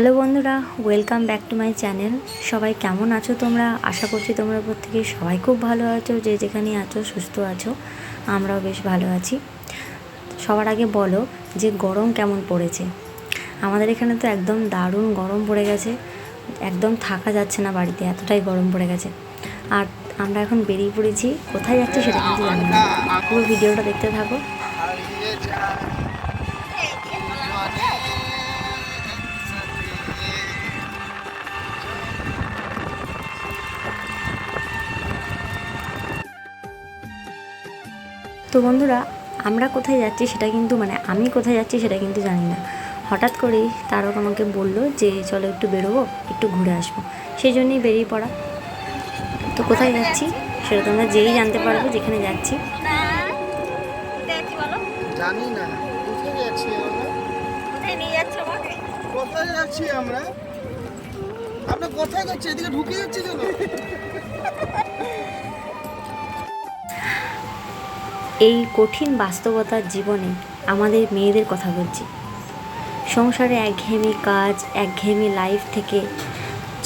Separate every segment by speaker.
Speaker 1: Hello বন্ধুরা, welcome back to my channel. সবাই কেমন আছো তোমরা? আশা করছি তোমরা প্রত্যেকে সবাই খুব ভালো আছো, যে যেখানে আছো সুস্থ আছো। আমরাও বেশ ভালো আছি। সবার আগে বলো যে গরম কেমন পড়েছে। আমাদের এখানে তো একদম দারুণ গরম পড়ে গেছে, একদম থাকা যাচ্ছে না বাড়িতে, এতটাই গরম পড়ে গেছে। আর আমরা এখন বেরিয়ে পড়েছি, কোথায় যাচ্ছি সেটা কিন্তু জানি না। পুরো ভিডিওটা দেখতে থাকো। তো বন্ধুরা, আমরা কোথায় যাচ্ছি সেটা কিন্তু আমি কোথায় যাচ্ছি সেটা কিন্তু জানি না। হঠাৎ করেই তারক আমাকে বললো যে চলো একটু বেরোবো, একটু ঘুরে আসবো। সেই জন্যই বেরিয়ে পড়া। তো কোথায় যাচ্ছি সেটা তোমরা যেই জানতে পারবে যেখানে যাচ্ছি।
Speaker 2: জানি না কোথায় যাচ্ছি আমরা।
Speaker 3: কোথায় নিয়ে যাচ্ছ আমাকে?
Speaker 2: কোথায় যাচ্ছি আমরা? আমরা কোথায় যাচ্ছি? এদিকে ঢুকে যাচ্ছি কেন?
Speaker 1: এই কঠিন বাস্তবতার জীবনে আমাদের মেয়েদের কথা বলছি। সংসারে একঘেয়েমি কাজ, একঘেয়েমি লাইফ থেকে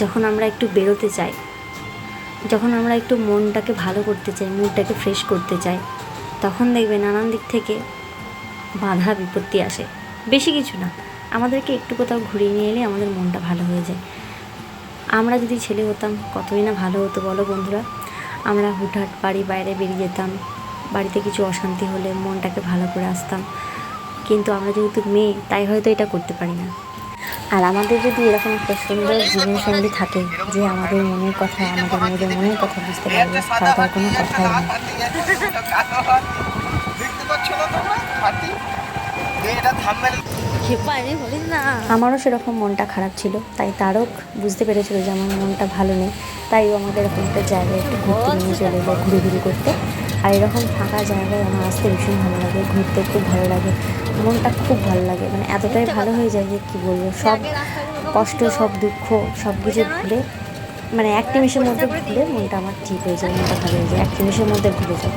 Speaker 1: যখন আমরা একটু বেরোতে চাই, যখন আমরা একটু মনটাকে ভালো করতে চাই, মুডটাকে ফ্রেশ করতে চাই, তখন দেখবে নানান দিক থেকে বাধা বিপত্তি আসে। বেশি কিছু না, আমাদেরকে একটু কোথাও ঘুরিয়ে নিয়ে এলে আমাদের মনটা ভালো হয়ে যায়। আমরা যদি ছেলে হতাম কতই না ভালো হতো বলো বন্ধুরা। আমরা হুটহাট বাড়ির বাইরে বেরিয়ে যেতাম, বাড়িতে কিছু অশান্তি হলে মনটাকে ভালো করে আসতাম। কিন্তু আমরা যেহেতু মেয়ে, তাই হয়তো এটা করতে পারি না। আর আমাদের যদি এরকম একটা সুন্দর জীবনশৈলী থাকে যে আমাদের মনের কথা, আমাদের মেয়েদের মনের কথা বুঝতে পারবে, তাহলে আর কোনো কথাই নেই।
Speaker 2: দেখতে পাচ্ছ না তোমরা? হাতি এটা থাম্বনেল।
Speaker 1: আমারও সেরকম মনটা খারাপ ছিল, তাই তারক বুঝতে পেরেছিল যে আমার মনটা ভালো নেই। তাই ও আমাকে এরকম একটা জায়গায় একটু ঘুরতে নিয়ে চলে যায়, ঘুরে করতে। আর এরকম ফাঁকা জায়গায় আমার আসতে ভীষণ ভালো লাগে, ঘুরতে খুব ভালো লাগে, মনটা খুব ভালো লাগে। এতটাই ভালো হয়ে যায় যে কী বলবো, সব কষ্ট, সব দুঃখ, সব কিছু ভুলে এক নিমিষের মধ্যে ঘুরে মনটা আমার ঠিক হয়ে যায়, মনটা ভালো হয়ে যায়, এক নিমিষের মধ্যে ঘুরে যায়।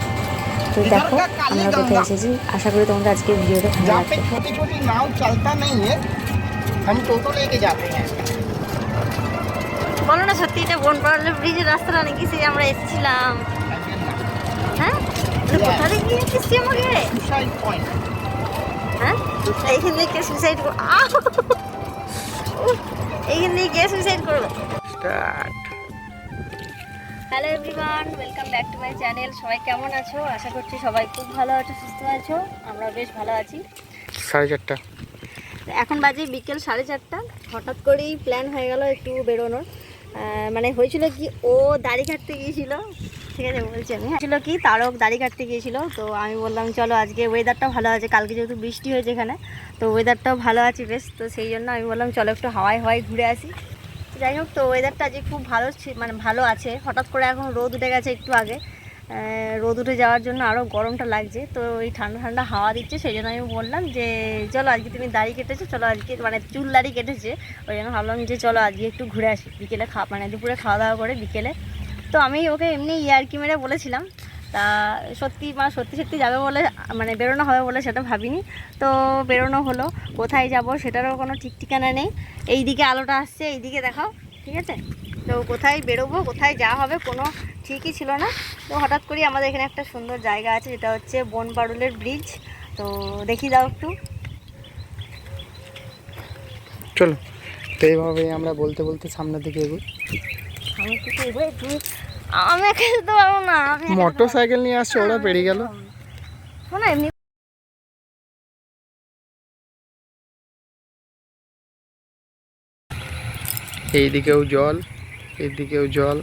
Speaker 1: তো দেখো আমরা কোথায় এসেছি। আশা করি তোমাদের আজকে ভিডিওটা ভালো লাগবে।
Speaker 2: छोटी छोटी नाव चलता नहीं है, हम टोटो लेके जाते हैं।
Speaker 3: বলো না সত্যি, এটা বনপাড়া ব্রিজের রাস্তাটা নাকি সেই আমরা এসেছিলাম? হ্যাঁ, কোথা থেকে নিয়ে এসেছি আমাকে?
Speaker 2: Suicide point.
Speaker 3: হ্যাঁ, এইখান থেকে সুইসাইড করবো? এইখান থেকে কে সুইসাইড করবো?
Speaker 2: Start.
Speaker 3: Hello everyone, welcome back to my channel. সবাই কেমন আছো? আশা করছি সবাই খুব ভালো আছো, সুস্থ আছো। আমরা বেশ ভালো আছি।
Speaker 2: 4:30।
Speaker 3: এখন বাজে বিকেল 4:30। হঠাৎ করেই প্ল্যান হয়ে গেল একটু বেরোনোর। হয়েছিল কি, ও দাড়ি কাটতে গিয়েছিল, ঠিক আছে বলছি আমি। ছিল কি, তারক দাড়ি কাটতে গিয়েছিল। তো আমি বললাম চলো, আজকে ওয়েদারটাও ভালো আছে, কালকে যেহেতু বৃষ্টি হয়েছে এখানে, তো ওয়েদারটাও ভালো আছে বেশ। তো সেই জন্য আমি বললাম চলো একটু হাওয়ায় হাওয়ায় ঘুরে আসি। যাই হোক, তো ওয়েদারটা আজকে খুব ভালো, ভালো আছে। হঠাৎ করে এখন রোদ উঠে গেছে একটু আগে। রোদ উঠে যাওয়ার জন্য আরও গরমটা লাগছে। তো এই ঠান্ডা ঠান্ডা হাওয়া দিচ্ছে, সেই জন্য আমি বললাম যে চলো আজকে তুমি দাড়ি কেটেছো, চলো আজকে চুল দাড়ি কেটেছে, ওই জন্য ভাবলাম যে চলো আজকে একটু ঘুরে আসি বিকেলে, দুপুরে খাওয়া দাওয়া করে বিকেলে। তো আমি ওকে এমনি ইয়ার্কি মেরে বলেছিলাম। তা সত্যি সত্যি সত্যি যাবে বলে, বেরোনো হবে বলে সেটা ভাবিনি। তো বেরোনো হলো। কোথায় যাব সেটারও কোনো ঠিক ঠিকানা নেই। এই দিকে আলোটা আসছে, এই দিকে দেখাও, ঠিক আছে? তো কোথায় বেরোবো, কোথায় যাওয়া হবে কোনো ঠিকই ছিল না। তো হঠাৎ করেই আমাদের এখানে একটা সুন্দর জায়গা আছে, যেটা হচ্ছে বনপাড়ুলের ব্রিজ। তো দেখি দাও একটু।
Speaker 2: চলো, তো এইভাবেই আমরা বলতে বলতে সামনের দিকে এগোই।
Speaker 3: আমি কিছু এগোই, তুমি আমি একা যেতে পারবো না।
Speaker 2: মোটর সাইকেল নিয়ে আসছে, ওরা পেরিয়ে গেল।
Speaker 3: শোনো এমনি
Speaker 2: এইদিকেও জল, এইদিকেও জল।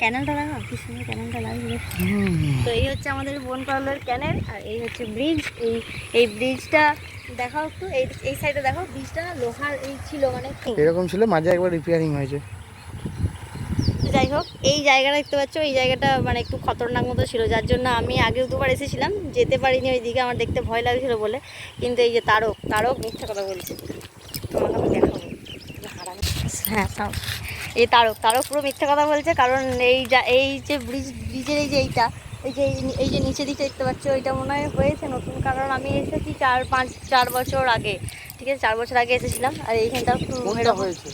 Speaker 3: ক্যানেলটা দেখো কি সুন্দর, ক্যানেলটা লাগবে। তো এই হচ্ছে আমাদের বনপাড়ুলের ক্যানেল, আর এই হচ্ছে ব্রিজ। এই ব্রিজটা দেখাও একটু, এই সাইডে দেখো, ব্রিজটা লোহার এই ছিল,
Speaker 2: এরকম ছিল, মাঝে একবার রিপেয়ারিং হয়েছে।
Speaker 3: যাই হোক, এই জায়গাটা দেখতে পাচ্ছ, এই জায়গাটা একটু খতরনাক মতো ছিল, যার জন্য আমি আগেও দুবার এসেছিলাম, যেতে পারিনি ওইদিকে, আমার দেখতে ভয় লাগছিল বলে। কিন্তু এই যে তারক মিথ্যা কথা বলছে, তোমাকে আমি দেখাবো। হ্যাঁ, এই তারক পুরো মিথ্যা কথা বলছে। কারণ এই যে ব্রিজের এই যে নিচে দিকে দেখতে পাচ্ছ, এটা মনে হয় হয়েছে নতুন। কারণ আমি এসেছি 4 বছর আগে, ঠিক আছে 4 বছর আগে এসেছিলাম। আর এইখানটা একটু
Speaker 2: কোনটা
Speaker 3: এরকম-
Speaker 2: হয়েছে?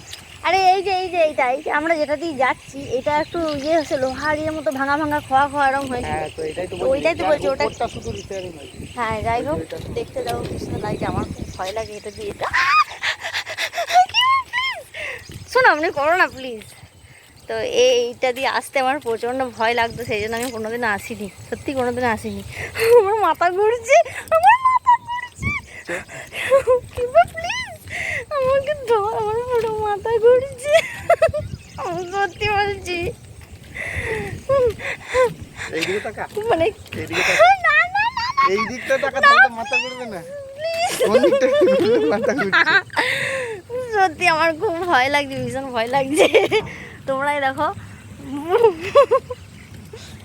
Speaker 3: আরে এই যে এইটা আমরা যেটা দিয়ে যাচ্ছি এটা একটু ইয়ে হচ্ছে, লোহার ইয়ের মতো ভাঙা ভাঙা খোয়া খোয়া এরকম হয়েছে।
Speaker 2: হ্যাঁ তো এটাই তো
Speaker 3: ওইটাই তো বলছি, ওটা
Speaker 2: ওটা শুধু রিপেয়ারিং হয়েছে।
Speaker 3: হ্যাঁ যাই হোক দেখতে যাবো কি সুন্দর লাগছে। আমার খুব ভয় লাগে এটা দিয়ে। শোনো আপনি করো না প্লিজ। তো এইটা দিয়ে আসতে আমার প্রচণ্ড ভয় লাগতো, সেই জন্য আমি কোনোদিনও আসিনি, সত্যি কোনোদিনও আসিনি। আমার মাথা ঘুরছে, আমার মাথা ঘুরছে, প্লিজ আমাকে ধর, আমার পুরো মাথা ঘুরছে, আমি সত্যি বলছি।
Speaker 2: এইদিকে টাকা,
Speaker 3: মানে
Speaker 2: এইদিকে টাকা,
Speaker 3: না না না না,
Speaker 2: এই দিকটা টাকা, তাহলে মাথা ঘুরবে না। কোন দিকটা ঘুরলে মাথা ঘুরছে?
Speaker 3: সত্যি আমার খুব ভয় লাগছে, ভীষণ ভয় লাগছে। তোমরাই দেখো।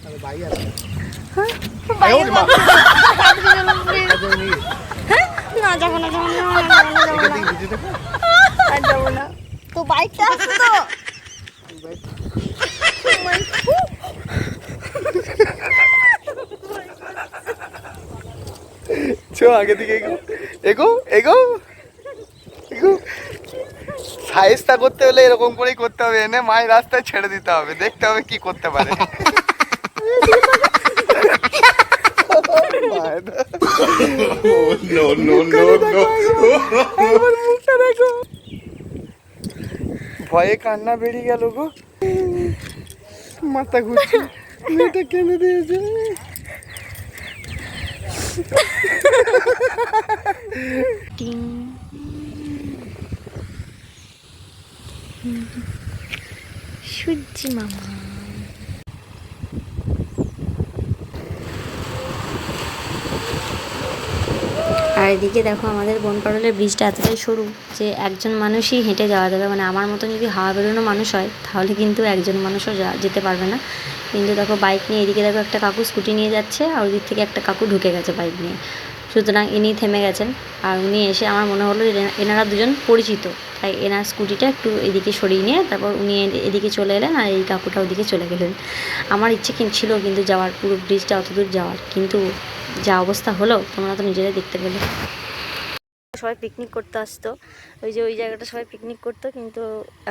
Speaker 2: তাহলে ভাই আছে।
Speaker 3: বাইরে
Speaker 2: ওরে বাবা।
Speaker 3: please। না যাবো না, যাবো না, যাবো না, যাবো
Speaker 2: এটা
Speaker 3: না,
Speaker 2: দিকে ভিজে দেখো।
Speaker 3: আর যাবো না। তো বাইকটা আছে তো।
Speaker 2: চো আগে দিকে এগো এগো এগো এগো। সাইজটা করতে হলে এরকম করেই করতে হবে, এনে মায়ের রাস্তায় ছেড়ে দিতে হবে, দেখতে হবে কি করতে পারে। ভয়ে কান্না বেরিয়ে গেল গো, মাথা ঘুরছে, মেয়েটা কেঁদে দিয়েছে।
Speaker 1: টিং। সূর্যি মামা। আর এদিকে দেখো আমাদের বনপাড়লের ব্রিজটা এতটাই সরু যে একজন মানুষই হেঁটে যাওয়া যাবে, মানে আমার মতন যদি হাওয়া বেরোনো মানুষ হয় তাহলে কিন্তু একজন মানুষও যেতে পারবে না। কিন্তু দেখো বাইক নিয়ে এদিকে দেখো একটা কাকু স্কুটি নিয়ে যাচ্ছে, আর ওই দিক থেকে একটা কাকু ঢুকে গেছে বাইক নিয়ে। সুতরাং ইনি থেমে গেছেন, আর উনি এসে আমার মনে হলো যে এনারা দুজন পরিচিত, তাই এনার স্কুটিটা একটু এদিকে সরিয়ে নিয়ে তারপর উনি এদিকে চলে এলেন, আর এই কাকুটা ওদিকে চলে গেলেন। আমার ইচ্ছে ছিল কিন্তু যাওয়ার, পুরো ব্রিজটা অত দূর যাওয়ার, কিন্তু যা অবস্থা হলো তোমরা তো নিজেরাই দেখতে পেলে। সবাই পিকনিক করতে আসতো, ওই যে ওই জায়গাটা সবাই পিকনিক করতো, কিন্তু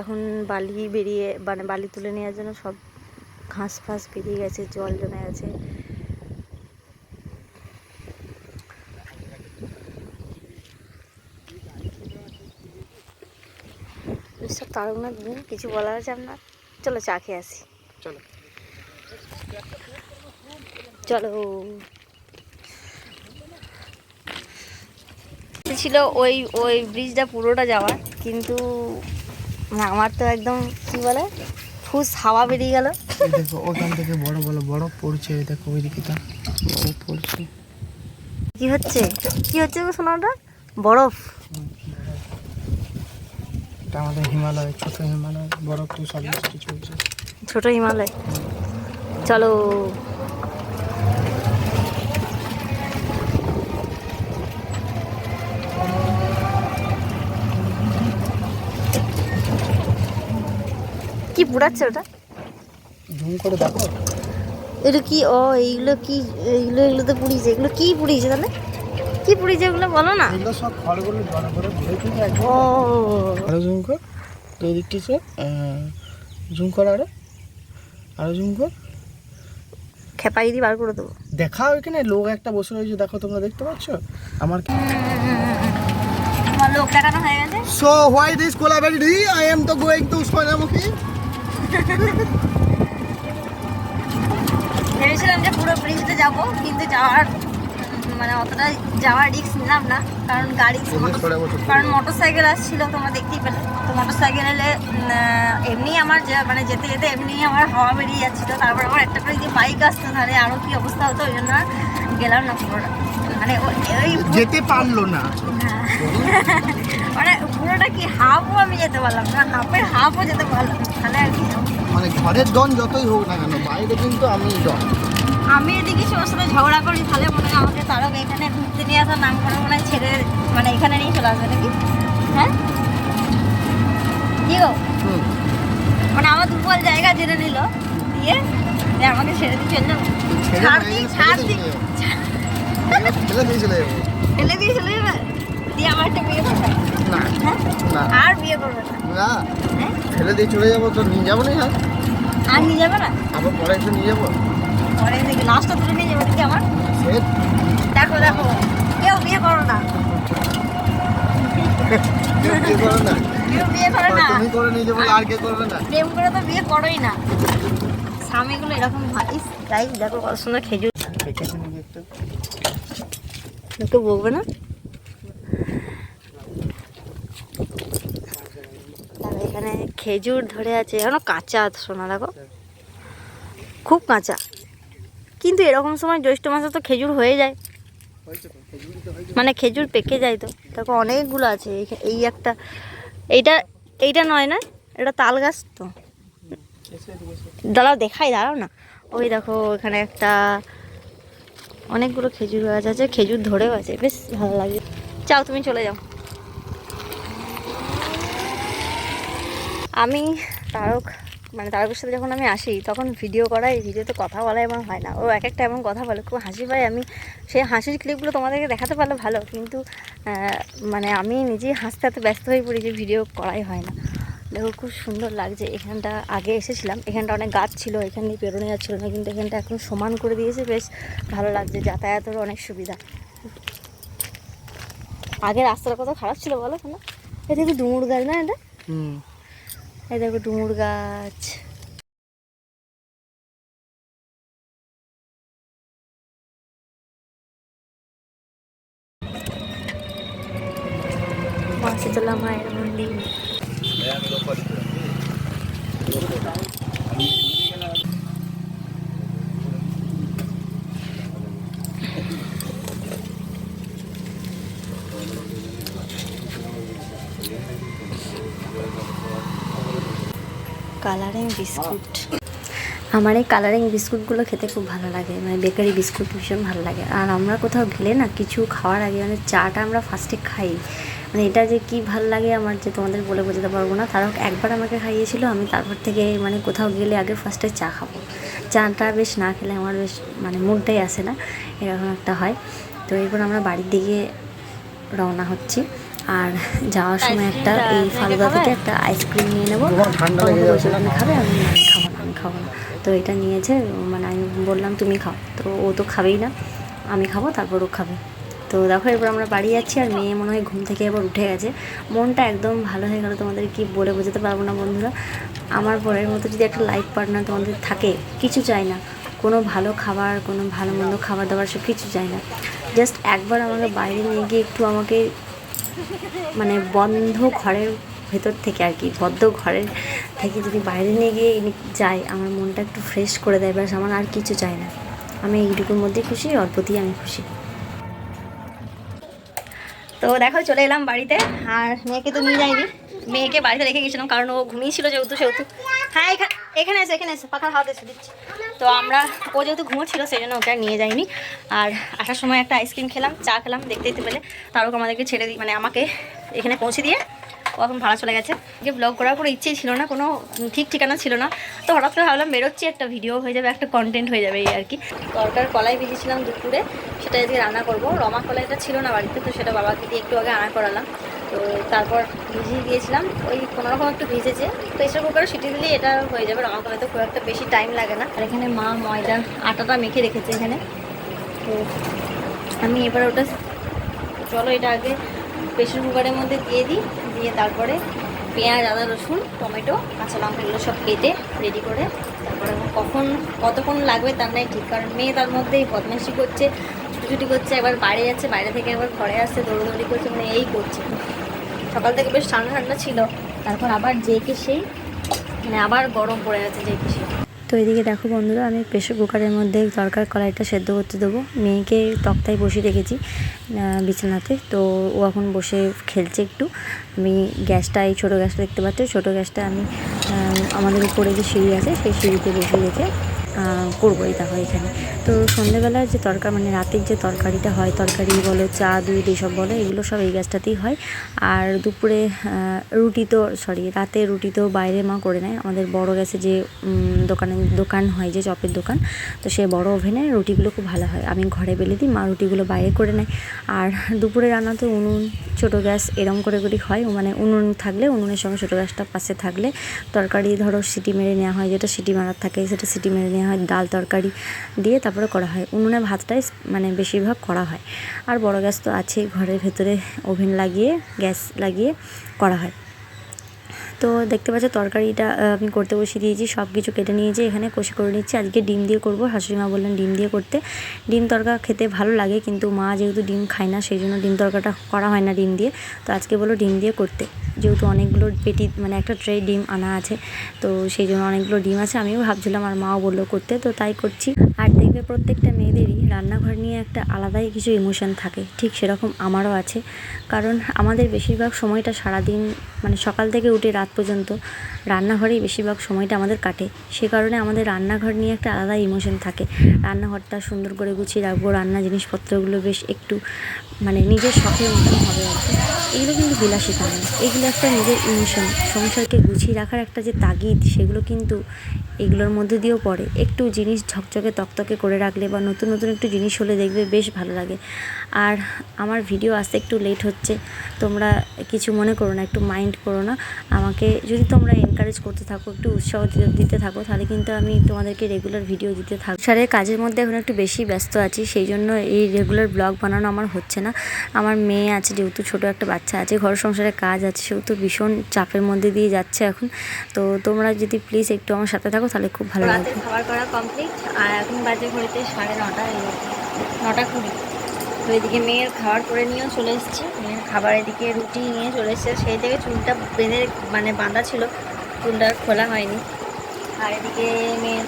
Speaker 1: এখন বালি বেরিয়ে, মানে বালি তুলে নেওয়ার জন্য সব ঘাস ফাঁস বেরিয়ে গেছে, জল জমে গেছে। সব তারকনাথ দিন কিছু বলার আছে আপনার? চলো চা খেয়ে আসি,
Speaker 2: চলো
Speaker 1: চলো। ছিল ওই ওই ব্রিজটা পুরোটা যাওয়ার, কিন্তু আমার তো একদম কি বলে ফুস হাওয়া বেরিয়ে গেল।
Speaker 2: দেখো ওখান থেকে বড় বড় বরফ পড়ছে, দেখো ওইদিকে তো বরফ পড়ছে।
Speaker 1: কি হচ্ছে কি হচ্ছে গো সোনাটা? বরফ?
Speaker 2: এটা আমাদের হিমালয়, ছোট হিমালয়, বরফ তো সব বৃষ্টি চলছে।
Speaker 1: ছোট হিমালয়। চলো। কি পুড়াচ্ছে ওটা?
Speaker 2: জুম করে দেখো।
Speaker 1: এটা কি? ও এইগুলো কি? এগুলো তো পুড়িয়েছে। এগুলো কি পুড়িয়েছে তাহলে? কি পুড়িয়েছে ওগুলো বলো না।
Speaker 2: এগুলো সব খড়গুলো বড় বড় ভরে কিন্তু একদম।
Speaker 1: ও
Speaker 2: আরো জুম কর, তো এই দিকটি জুম কর, আরো জুম কর।
Speaker 1: খেপাই দিয়ে বার করে দেবো।
Speaker 2: দেখাও এখানে লোক একটা বসে রয়েছে, দেখো তোমরা দেখতে পাচ্ছ আমার।
Speaker 3: তোমার লোক দেখানো হয়ে গেছে।
Speaker 2: So why this Kolabari? I am to going to Sonamukhী.
Speaker 3: ভেবেছিলাম যে পুরো ব্রিজতে যাব, কিন্তু যাওয়ার মানে অতটা যাওয়ার রিস্ক নিলাম না, কারণ গাড়ি, কারণ মোটর সাইকেল আসছিল, তোমরা দেখতেই পেলে। তো মোটর সাইকেল এলে এমনি আমার মানে যেতে যেতে এমনি আমার হাওয়া বেরিয়ে যাচ্ছিলো, তারপর আমার একটা করে যে বাইক আসতো তাহলে আরও কি অবস্থা হতো, ওই জন্য গেলাম না পুরোটা, মানে ওই
Speaker 2: যেতে পারলো না।
Speaker 3: মানে পুরোটা কি হাফও আমি যেতে পারলাম না, হাফের হাফও যেতে পারলাম না, তাহলে আর কি যাবো।
Speaker 2: মানে ঘরের ডন যতই হোক না কেন, বাইরে কিন্তু আমি ডন।
Speaker 3: আমি এদিকে ওর সাথে ঝগড়া করি, তাহলে মনে হয় আমাকে তারক এখানে ঘুরতে নিয়ে আসার নাম করে মনে হয় ছেড়ে, মানে এখানে নিয়ে চলে আসবে নাকি? হ্যাঁ কি গো, মানে আমার দুর্বল জায়গা জেনে নিল, দিয়ে আমাকে ছেড়ে দিয়ে চলে যাবো, ছাড় দিই
Speaker 2: ফেলে দিয়ে চলে যাবো।
Speaker 3: ফেলে দিয়ে চলে যাবে। দিয়ে আমার একটা বিয়ে করবে?
Speaker 2: না
Speaker 3: হ্যাঁ?
Speaker 2: না
Speaker 3: আর বিয়ে করবে না?
Speaker 2: না,
Speaker 3: হ্যাঁ?
Speaker 2: ফেলে দিয়ে চলে যাবো তো নিয়ে যাবো না আর
Speaker 3: আর নিয়ে যাবে না?
Speaker 2: আবার পরে এসে নিয়ে যাবো
Speaker 3: পরে দেখি লাস্টটা তুলে নিয়ে যাবে দেখি আমার।
Speaker 2: সে
Speaker 3: দেখো দেখো, কেউ বিয়ে করো না,
Speaker 2: কেউ বিয়ে করে না
Speaker 3: কেউ বিয়ে করে না,
Speaker 2: তুমি করে নিয়ে যাবো আর কে করবে না
Speaker 3: প্রেম করে তো বিয়ে করোই না। স্বামীগুলো এরকম হয়। তাই দেখো কত সুন্দর খেজুর। তোকে বলবে না? তাহলে এখানে খেজুর ধরে আছে, এখনো কাঁচা শোনা, দেখো খুব কাঁচা। কিন্তু এরকম সময় জ্যৈষ্ঠ মাসে তো খেজুর হয়ে যায়, মানে খেজুর পেকে যায়। তো দেখো অনেকগুলো আছে। এই একটা, এইটা নয় না, এটা তাল গাছ তো। দাঁড়াও দেখাই, দাঁড়াও না। ওই দেখো এখানে একটা অনেকগুলো খেজুর গাছ আছে, খেজুর ধরেও আছে, বেশ ভালো লাগে। যাও তুমি চলে যাও। আমি তারকের সাথে যখন আমি আসি তখন ভিডিও করাই, ভিডিওতে কথা বলাই আমার হয় না। ও এক একটা এমন কথা বলে, খুব হাসি পায়। আমি সেই হাসির ক্লিপগুলো তোমাদেরকে দেখাতে পারলে ভালো, কিন্তু মানে আমি নিজেই হাসতে এত ব্যস্ত হয়ে পড়ি যে ভিডিও করাই হয় না। দেখো খুব সুন্দর লাগছে এখানটা। আগে এসেছিলাম, এখানটা অনেক গাছ ছিল, এখান দিয়ে বেরোনো যাচ্ছিলো না, কিন্তু এখানটা এখন সমান করে দিয়েছে, বেশ ভালো লাগছে, যাতায়াতেরও অনেক সুবিধা। আগে রাস্তাটা কত খারাপ ছিল বলো না? এই দেখো ডুমুর গাছ না এটা? এই দেখো ডুমুর গাছ। শীতলা মায়ের মন্দির। কালারিং বিস্কুট, আমার এই কালারিং বিস্কুটগুলো খেতে খুব ভালো লাগে, মানে বেকারি বিস্কুট ভীষণ ভালো লাগে। আর আমরা কোথাও গেলে না কিছু খাওয়ার আগে মানে চাটা আমরা ফার্স্টে খাই, মানে এটা যে কি ভালো লাগে আমার যে তোমাদের বলে বোঝাতে পারবো না। তারও একবার আমাকে খাইয়েছিল, আমি তারপর থেকে মানে কোথাও গেলে আগে ফার্স্টে চা খাবো। চাটা বেশ না খেলে আমার বেশ মানে মুডটাই আসে না, এরকম একটা হয়। তো এরপর আমরা বাড়ির দিকে রওনা হচ্ছি। আর যাওয়ার সময় একটা এই ফালুদা থেকে একটা আইসক্রিম নিয়ে নেবো। আপনি খাবে? আমি খাবো না। তো এটা নিয়েছে, মানে আমি বললাম তুমি খাও, তো ও তো খাবেই না, আমি খাবো তারপর ও খাবে। তো দেখো এরপর আমরা বাড়ি যাচ্ছি, আর মেয়ে মনে হয় ঘুম থেকে এবার উঠে গেছে। মনটা একদম ভালো হয়ে গেলো, তোমাদের কি বলে বোঝাতে পারবো না বন্ধুরা। আমার পরের মতো যদি একটা লাইফ পার্টনার তোমাদের থাকে, কিছু চাই না, কোনো ভালো খাবার, কোনো ভালো মন্দ খাবার দাবার সব কিছু চাই না, জাস্ট একবার আমাকে বাইরে নিয়ে গিয়ে একটু আমাকে মানে বন্ধ ঘরের ভেতর থেকে আর কি, বদ্ধ ঘরের থেকে যদি বাইরে নিয়ে গিয়ে যাই, আমার মনটা একটু ফ্রেশ করে দেয়, ব্যাস আমার আর কিছু চাই না। আমি এইটুকুর মধ্যেই খুশি, অল্পতেই আমি খুশি। তো দেখো চলে এলাম বাড়িতে, আর মেয়েকে তো নিয়ে যাইনি, মেয়েকে বাড়িতে রেখে গেছিলাম কারণ ও ঘুমিয়েছিল যেহেতু। হ্যাঁ এখানে এসে পাখার হাওয়াতে এসে দিচ্ছি। তো ও যেহেতু ঘুমোচ্ছিল সেই জন্য ওকে আর নিয়ে যাইনি। আর আসার সময় একটা আইসক্রিম খেলাম, চা খেলাম, দেখতে পেলে। তারও আমাদেরকে ছেড়ে দিই, মানে আমাকে এখানে পৌঁছে দিয়ে ও এখন ভাড়া চলে গেছে। যে ব্লগ করার কোনো ইচ্ছেই ছিল না, কোনো ঠিক ঠিকানা ছিল না। তো হঠাৎ করে ভাবলাম বেরোচ্ছি, একটা ভিডিও হয়ে যাবে, একটা কন্টেন্ট হয়ে যাবে এই আর কি। তরকার কলাই ভিজেছিলাম দুপুরে, সেটা যদি রান্না করবো। রমা কলাইটা ছিল না বাড়িতে, তো সেটা বাবাকে দিয়ে একটু আগে আনা করালাম। তো তারপর ভিজিয়ে দিয়েছিলাম, ওই কোনোরকম একটু ভিজেছে। প্রেসার কুকারে সিটি দিলেই এটা হয়ে যাবে। রমা কলাই তো খুব একটা বেশি টাইম লাগে না। আর এখানে মা ময়দার আটাটা মেখে রেখেছে এখানে। তো আমি এবার ওটা, চলো এটা আগে প্রেসার কুকারের মধ্যে দিয়ে দিই, দিয়ে তারপরে পেঁয়াজ, আদা, রসুন, টমেটো, কাঁচা লঙ্কা এগুলো সব কেটে রেডি করে তারপরে কতক্ষণ লাগবে তার নাই ঠিক, কারণ মেয়ে তার মধ্যেই বদমাইশি করছে, ছুটি করছে, একবার বাইরে যাচ্ছে, বাইরে থেকে একবার ঘরে আসছে, দৌড়দৌড়ি করছে, মানে এই করছে। সকাল থেকে বেশ ঠান্ডা ঠান্ডা ছিল, তারপর আবার যেকে সেই মানে আবার গরম পড়ে গেছে যেকে সেই। তো এদিকে দেখো বন্ধুরা, আমি প্রেসার কুকারের মধ্যে তরকার কলাইটা সেদ্ধ করতে দেবো। মেয়েকে তক্তায় বসিয়ে রেখেছি বিছানাতে, তো ও এখন বসে খেলছে একটু। আমি গ্যাসটা, এই ছোটো গ্যাসটা দেখতে পাচ্ছি, ছোটো গ্যাসটা আমি আমাদের উপরে যে সিঁড়ি আছে সেই সিঁড়িতে বসিয়ে রেখে
Speaker 1: করবো। এই দেখো এখানে তো সন্ধ্যেবেলার যে তরকারি মানে রাতের যে তরকারিটা হয়, তরকারি বলো চা দুধ এসব বলো, এগুলো সব এই গ্যাসটাতেই হয়। আর দুপুরে রাতে রুটি তো বাইরে মা করে নেয়, আমাদের বড় গ্যাসে যে দোকান হয়, যে চপের দোকান, তো সে বড় ওভেনে রুটিগুলো খুব ভালো হয়। আমি ঘরে বেলে দিই, মা রুটিগুলো বাইরে করে নেয়। আর দুপুরে রান্না তো উনুন ছোটো গ্যাস এরম করে হয়, মানে উনুন থাকলে উনুনের সঙ্গে ছোটো গ্যাসটা পাশে থাকলে তরকারি ধরো সিটি মেরে নেওয়া হয়, যেটা সিটি মারার থাকে সেটা সিটি মেরে নেওয়া হয়, ডাল তরকারি দিয়ে তারপরে করা হয়। উনুনে ভাতটাই মানে বেশিরভাগ করা হয়। আর বড় গ্যাস তো আছেই, ঘরের ভেতরে ওভেন লাগিয়ে গ্যাস লাগিয়ে করা হয়। তো দেখতে পাচ্ছ তরকারিটা আমি করতে বসিয়ে দিয়েছি, সব কিছু কেটে নিয়েছি, এখানে কষে করে নিচ্ছি। আজকে ডিম দিয়ে করবো, শাশুড়ি মা বললেন ডিম দিয়ে করতে। ডিম তরকা খেতে ভালো লাগে, কিন্তু মা যেহেতু ডিম খায় না সেই জন্য ডিম তরকাটা করা হয় না ডিম দিয়ে। তো আজকে বললো ডিম দিয়ে করতে, যেহেতু অনেকগুলো পেটি মানে একটা ট্রে ডিম আনা আছে, তো সেই জন্য অনেকগুলো ডিম আছে। আমিও ভাবছিলাম আর মাও বললো করতে, তো তাই করছি। আর দেখবে প্রত্যেকটা মেয়েদেরই রান্নাঘর নিয়ে একটা আলাদাই কিছু ইমোশন থাকে, ঠিক সেরকম আমারও আছে। কারণ আমাদের বেশিরভাগ সময়টা সারাদিন মানে সকাল থেকে উঠে রাত পর্যন্ত রান্নাঘরেই বেশিরভাগ সময়টা আমাদের কাটে। সে কারণে আমাদের রান্নাঘর নিয়ে একটা আলাদা ইমোশন থাকে। রান্নাঘরটা সুন্দর করে গুছিয়ে রাখবো, রান্না জিনিসপত্রগুলো বেশ একটু মানে নিজের শখের মতন হবে আর কি। এগুলো কিন্তু বিলাসিতা নয়, এগুলো একটা নিজের ইমোশন। সংসারকে গুছিয়ে রাখার একটা যে তাগিদ, সেগুলো কিন্তু এগুলোর মধ্যে দিয়েও পড়ে। একটু জিনিস ঝকঝকে তকতকে করে রাখলে বা নতুন নতুন একটু জিনিস হলে দেখবে বেশ ভালো লাগে। আর আমার ভিডিও আসতে একটু লেট হচ্ছে, তোমরা কিছু মনে করো না, একটু মাইন্ড করো না। আমাকে যদি তোমরা এনকারেজ করতে থাকো, একটু উৎসাহ দিতে থাকো, তাহলে কিন্তু আমি তোমাদেরকে রেগুলার ভিডিও দিতে থাকবো। সারের কাজের মধ্যে এখন একটু বেশি ব্যস্ত আছি, সেই জন্য এই রেগুলার ব্লগ বানানো আমার হচ্ছে না। আমার মেয়ে আছে, যেহেতু ছোটো একটা বাচ্চা আছে, ঘর সংসারে কাজ আছে, সেহেতু ভীষণ চাপের মধ্যে দিয়ে যাচ্ছে এখন। তো তোমরা যদি প্লিজ একটু আমার সাথে থাকো তাহলে খুব ভালো লাগবে।
Speaker 3: খাবার করা কমপ্লিট, আর এখন বাজে ঘড়িতে 9:30, 9:20। তো এদিকে মেয়ের খাবার করে নিয়েও চলে এসেছি, মেয়ের খাবার এদিকে রুটি নিয়ে চলে এসেছে। সেই থেকে চুলটা বেঁধে মানে বাঁধা ছিল, চুলটা খোলা হয়নি। আর এদিকে মেয়ের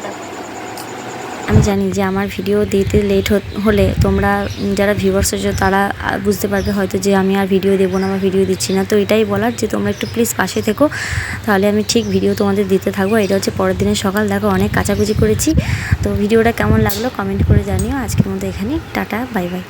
Speaker 1: আমি জানি যে আমার ভিডিও দিতে লেট হলে তোমরা যারা ভিউয়ার্স আছো তারা বুঝতে পারবে হয়তো যে আমি আর ভিডিও দেবো না বা ভিডিও দিচ্ছি না। তো এটাই বলার যে তোমরা একটু প্লিজ পাশে থেকো, তাহলে আমি ঠিক ভিডিও তোমাদের দিতে থাকবো। এটা হচ্ছে পরের দিনের সকাল, দেখো অনেক কাচাকুচি করেছি। তো ভিডিওটা কেমন লাগলো কমেন্ট করে জানিও। আজকের মতো এখানেই, টাটা, বাই বাই।